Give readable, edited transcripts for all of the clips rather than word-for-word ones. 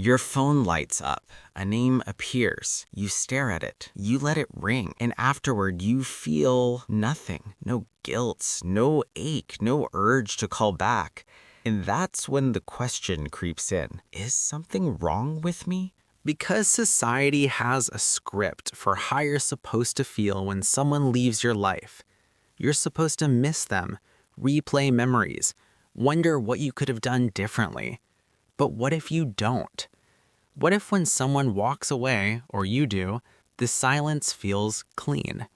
Your phone lights up, a name appears, you stare at it, you let it ring, and afterward you feel nothing. No guilt, no ache, no urge to call back. And that's when the question creeps in. Is something wrong with me? Because society has a script for how you're supposed to feel when someone leaves your life. You're supposed to miss them, replay memories, wonder what you could have done differently. But what if you don't? What if when someone walks away, or you do, the silence feels clean?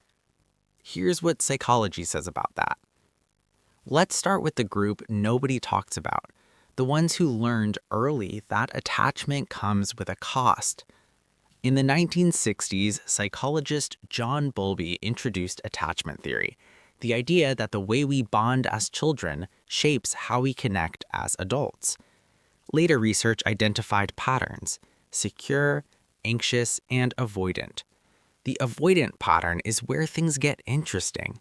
Here's what psychology says about that. Let's start with the group nobody talks about, the ones who learned early that attachment comes with a cost. In the 1960s, psychologist John Bowlby introduced attachment theory, the idea that the way we bond as children shapes how we connect as adults. Later research identified patterns: secure, anxious, and avoidant. The avoidant pattern is where things get interesting.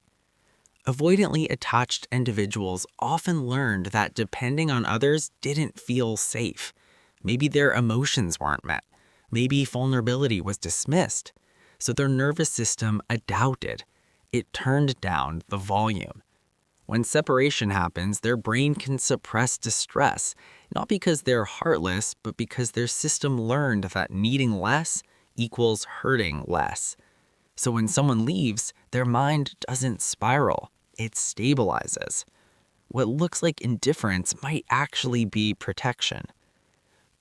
Avoidantly attached individuals often learned that depending on others didn't feel safe. Maybe their emotions weren't met. Maybe vulnerability was dismissed. So their nervous system adapted. It turned down the volume. When separation happens, their brain can suppress distress, not because they're heartless, but because their system learned that needing less equals hurting less. So when someone leaves, their mind doesn't spiral, it stabilizes. What looks like indifference might actually be protection.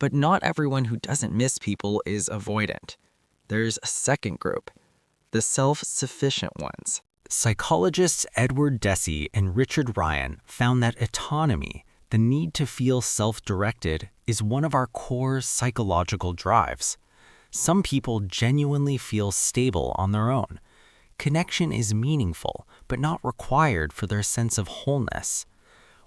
But not everyone who doesn't miss people is avoidant. There's a second group, the self-sufficient ones. Psychologists Edward Deci and Richard Ryan found that autonomy, the need to feel self-directed, is one of our core psychological drives. Some people genuinely feel stable on their own. Connection is meaningful, but not required for their sense of wholeness.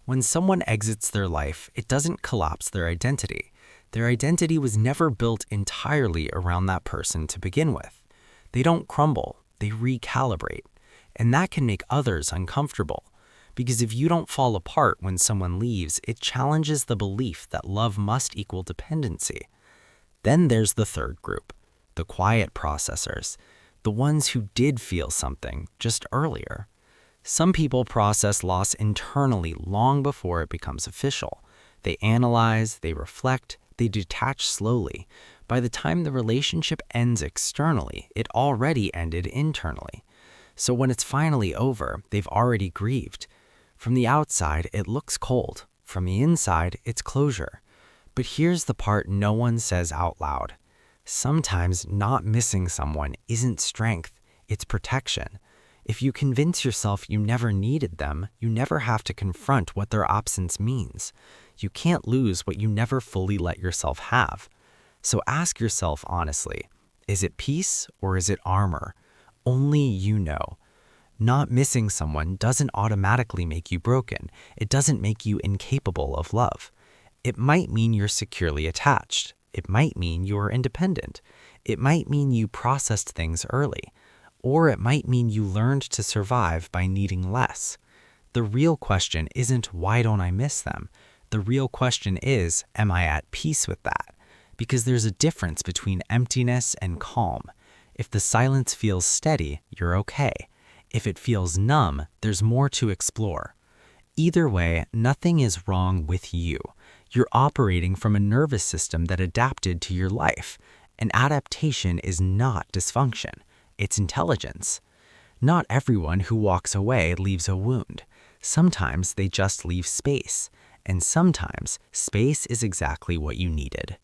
When someone exits their life, it doesn't collapse their identity. Their identity was never built entirely around that person to begin with. They don't crumble, they recalibrate. And that can make others uncomfortable, because if you don't fall apart when someone leaves, it challenges the belief that love must equal dependency. Then there's the third group, the quiet processors, the ones who did feel something just earlier. Some people process loss internally long before it becomes official. They analyze, they reflect, they detach slowly. By the time the relationship ends externally, it already ended internally. So when it's finally over, they've already grieved. From the outside, it looks cold. From the inside, it's closure. But here's the part no one says out loud. Sometimes not missing someone isn't strength, it's protection. If you convince yourself you never needed them, you never have to confront what their absence means. You can't lose what you never fully let yourself have. So ask yourself honestly, is it peace or is it armor? Only you know. Not missing someone doesn't automatically make you broken. It doesn't make you incapable of love. It might mean you're securely attached. It might mean you're independent. It might mean you processed things early. Or it might mean you learned to survive by needing less. The real question isn't why don't I miss them? The real question is, am I at peace with that? Because there's a difference between emptiness and calm. If the silence feels steady, you're okay. If it feels numb, there's more to explore. Either way, nothing is wrong with you. You're operating from a nervous system that adapted to your life. And adaptation is not dysfunction. It's intelligence. Not everyone who walks away leaves a wound. Sometimes they just leave space. And sometimes space is exactly what you needed.